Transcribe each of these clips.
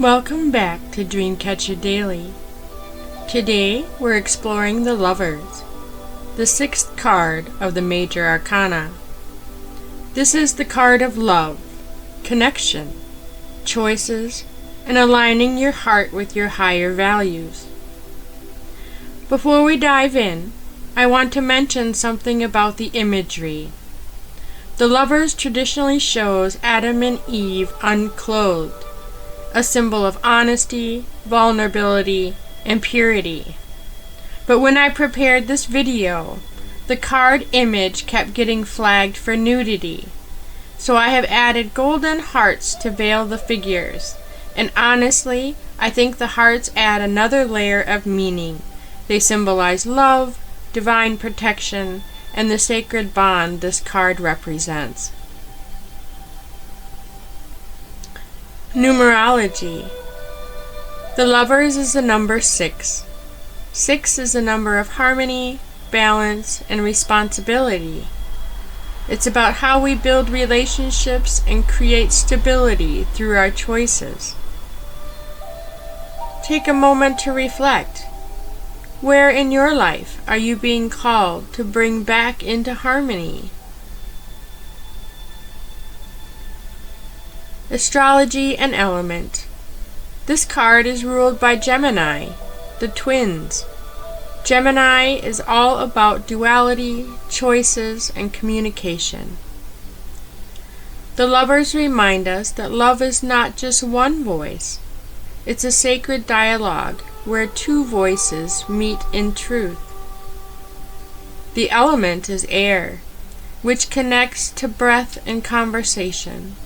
Welcome back to Dreamkatcher Daily. Today we're exploring the Lovers, the sixth card of the Major Arcana. This is the card of love, connection, choices, and aligning your heart with your higher values. Before we dive in, I want to mention something about the imagery. The Lovers traditionally shows Adam and Eve unclothed, a symbol of honesty, vulnerability, and purity. But when I prepared this video, the card image kept getting flagged for nudity. So I have added golden hearts to veil the figures. And honestly, I think the hearts add another layer of meaning. They symbolize love, divine protection, and the sacred bond this card represents. Numerology. The Lovers is the number 6. 6 is a number of harmony, balance, and responsibility. It's about how we build relationships and create stability through our choices. Take a moment to reflect. Where in your life are you being called to bring back into harmony? Astrology and element. This card is ruled by Gemini, the twins. Gemini is all about duality, choices, and communication. The Lovers remind us that love is not just one voice. It's a sacred dialogue where two voices meet in truth. The element is air, which connects to breath and conversation.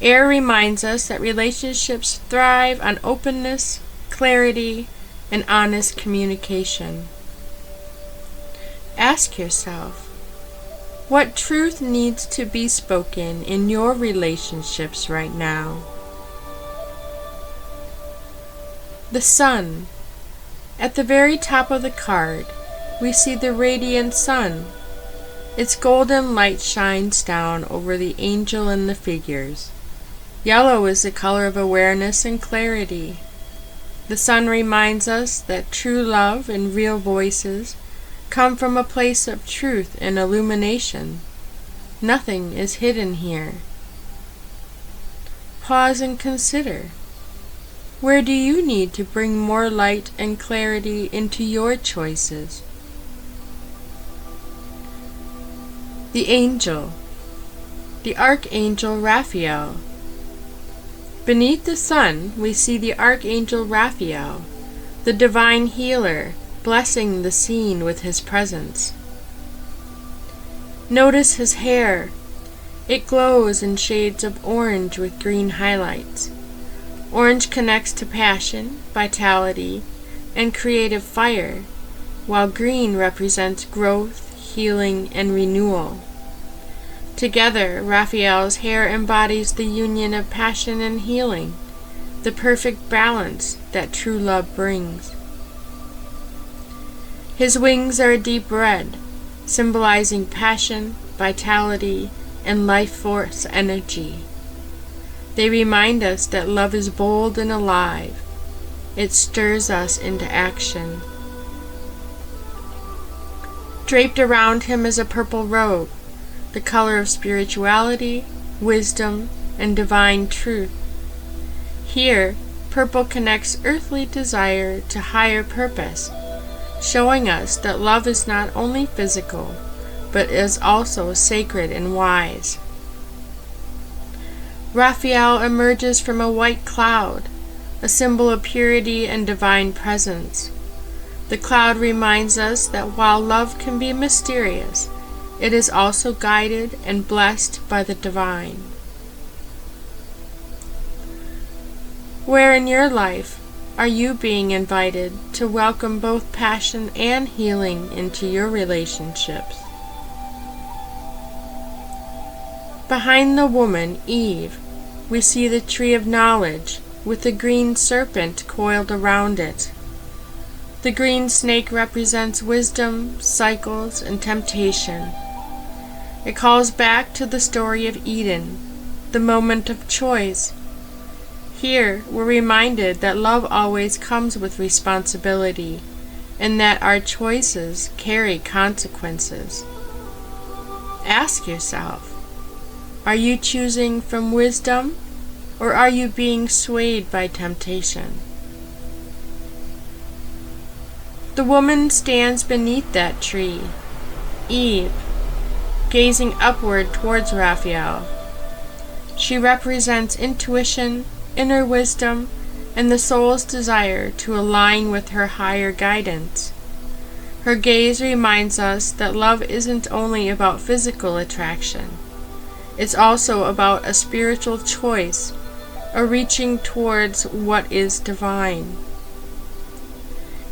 Air reminds us that relationships thrive on openness, clarity, and honest communication. Ask yourself, what truth needs to be spoken in your relationships right now? The Sun. At the very top of the card, we see the radiant sun. Its golden light shines down over the angel and the figures. Yellow is the color of awareness and clarity. The sun reminds us that true love and real voices come from a place of truth and illumination. Nothing is hidden here. Pause and consider. Where do you need to bring more light and clarity into your choices? The Angel. The Archangel Raphael. Beneath the sun, we see the Archangel Raphael, the divine healer, blessing the scene with his presence. Notice his hair. It glows in shades of orange with green highlights. Orange connects to passion, vitality, and creative fire, while green represents growth, healing, and renewal. Together, Raphael's hair embodies the union of passion and healing, the perfect balance that true love brings. His wings are a deep red, symbolizing passion, vitality, and life force energy. They remind us that love is bold and alive. It stirs us into action. Draped around him is a purple robe, the color of spirituality, wisdom, and divine truth. Here, purple connects earthly desire to higher purpose, showing us that love is not only physical, but is also sacred and wise. Raphael emerges from a white cloud, a symbol of purity and divine presence. The cloud reminds us that while love can be mysterious, it is also guided and blessed by the divine. Where in your life are you being invited to welcome both passion and healing into your relationships? Behind the woman, Eve, we see the tree of knowledge with the green serpent coiled around it. The green snake represents wisdom, cycles, and temptation. It calls back to the story of Eden, the moment of choice. Here, we're reminded that love always comes with responsibility, and that our choices carry consequences. Ask yourself, are you choosing from wisdom, or are you being swayed by temptation? The woman stands beneath that tree, Eve, gazing upward towards Raphael. She represents intuition, inner wisdom, and the soul's desire to align with her higher guidance. Her gaze reminds us that love isn't only about physical attraction. It's also about a spiritual choice, a reaching towards what is divine.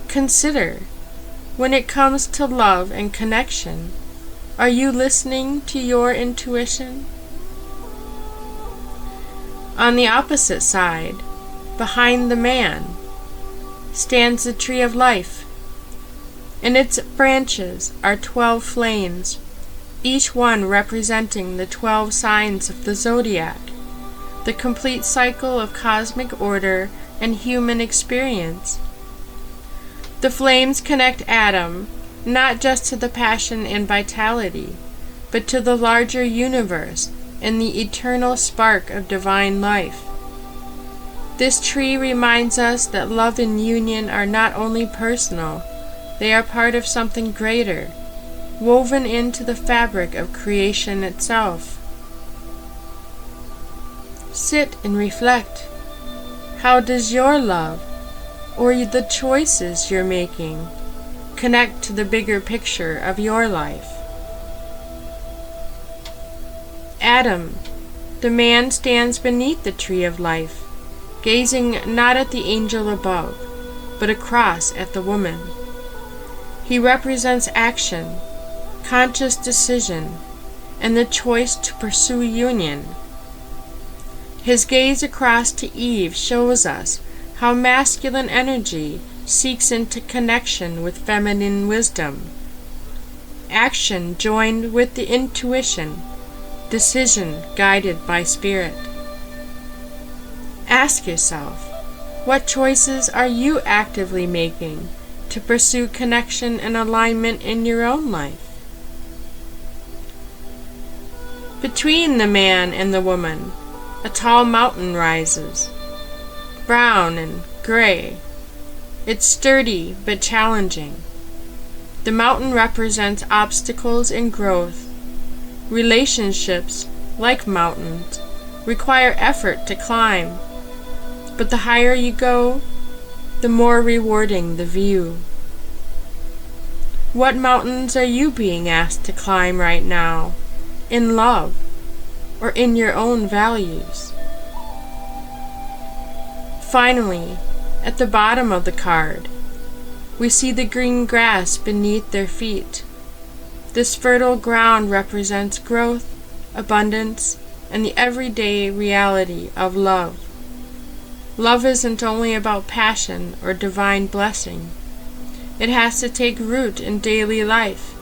Consider, when it comes to love and connection, are you listening to your intuition? On the opposite side, behind the man, stands the tree of life. In its branches are 12 flames, each one representing the 12 signs of the zodiac, the complete cycle of cosmic order and human experience. The flames connect Adam not just to the passion and vitality, but to the larger universe and the eternal spark of divine life. This tree reminds us that love and union are not only personal, they are part of something greater, woven into the fabric of creation itself. Sit and reflect. How does your love, or the choices you're making, connect to the bigger picture of your life? Adam, the man, stands beneath the tree of life, gazing not at the angel above, but across at the woman. He represents action, conscious decision, and the choice to pursue union. His gaze across to Eve shows us how masculine energy seeks into connection with feminine wisdom. Action joined with the intuition, decision guided by spirit. Ask yourself, what choices are you actively making to pursue connection and alignment in your own life? Between the man and the woman, a tall mountain rises, brown and gray. It's sturdy but challenging. The mountain represents obstacles and growth. Relationships, like mountains, require effort to climb, but the higher you go, the more rewarding the view. What mountains are you being asked to climb right now, in love, or in your own values? Finally, at the bottom of the card, we see the green grass beneath their feet. This fertile ground represents growth, abundance, and the everyday reality of love. Love isn't only about passion or divine blessing. It has to take root in daily life,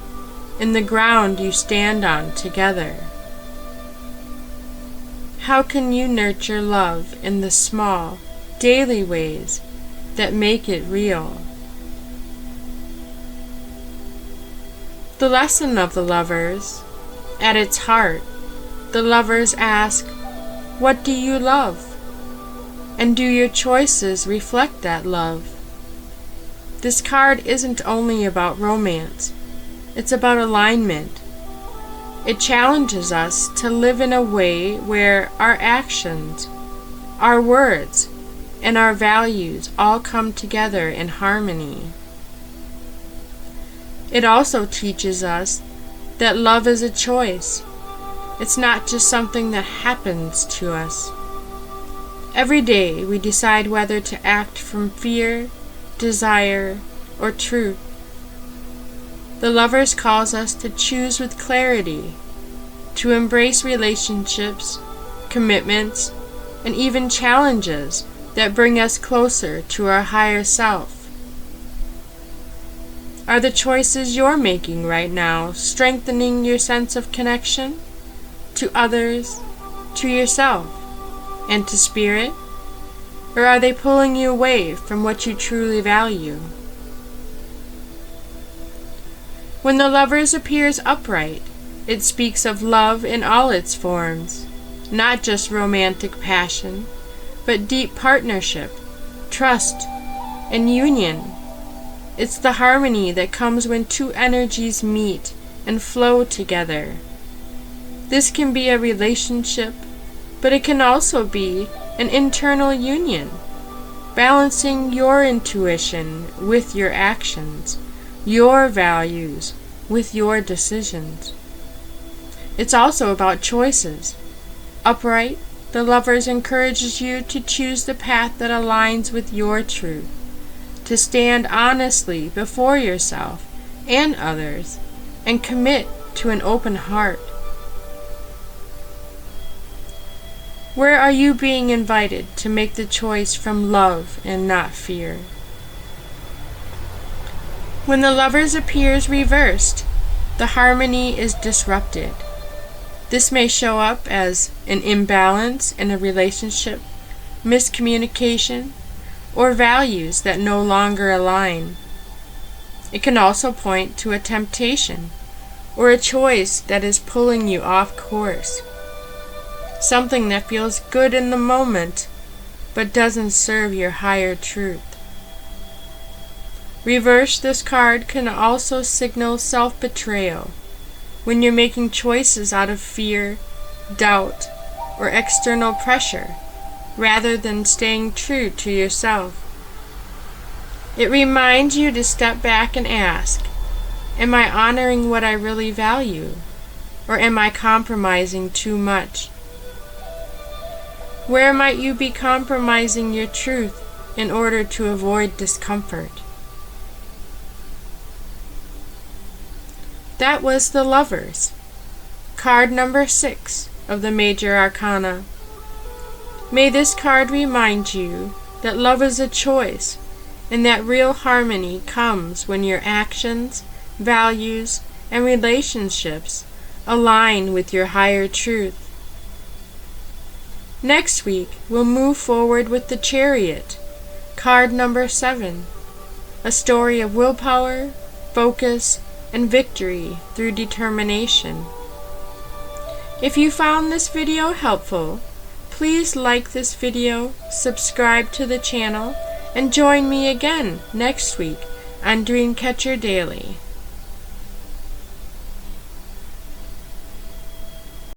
in the ground you stand on together. How can you nurture love in the small, daily ways that make it real? The lesson of the lovers. At its heart, the lovers ask, what do you love? And do your choices reflect that love? This card isn't only about romance, it's about alignment. It challenges us to live in a way where our actions, our words, and our values all come together in harmony. It also teaches us that love is a choice. It's not just something that happens to us. Every day we decide whether to act from fear, desire, or truth. The Lovers calls us to choose with clarity, to embrace relationships, commitments, and even challenges that bring us closer to our higher self. Are the choices you're making right now strengthening your sense of connection to others, to yourself, and to spirit? Or are they pulling you away from what you truly value? When the Lovers appears upright, it speaks of love in all its forms, not just romantic passion, but deep partnership, trust, and union. It's the harmony that comes when two energies meet and flow together. This can be a relationship, but it can also be an internal union, balancing your intuition with your actions, your values with your decisions. It's also about choices. Upright, the Lovers encourages you to choose the path that aligns with your truth, to stand honestly before yourself and others, and commit to an open heart. Where are you being invited to make the choice from love and not fear? When the Lovers appears reversed, the harmony is disrupted. This may show up as an imbalance in a relationship, miscommunication, or values that no longer align. It can also point to a temptation or a choice that is pulling you off course. Something that feels good in the moment, but doesn't serve your higher truth. Reverse this card can also signal self-betrayal, when you're making choices out of fear, doubt, or external pressure, rather than staying true to yourself. It reminds you to step back and ask, am I honoring what I really value, or am I compromising too much? Where might you be compromising your truth in order to avoid discomfort? That was the Lovers, card number 6 of the Major Arcana. May this card remind you that love is a choice, and that real harmony comes when your actions, values, and relationships align with your higher truth. Next week, we'll move forward with the Chariot, card number 7, a story of willpower, focus, and victory through determination. If you found this video helpful, please like this video, subscribe to the channel, and join me again next week on Dreamkatcher Daily.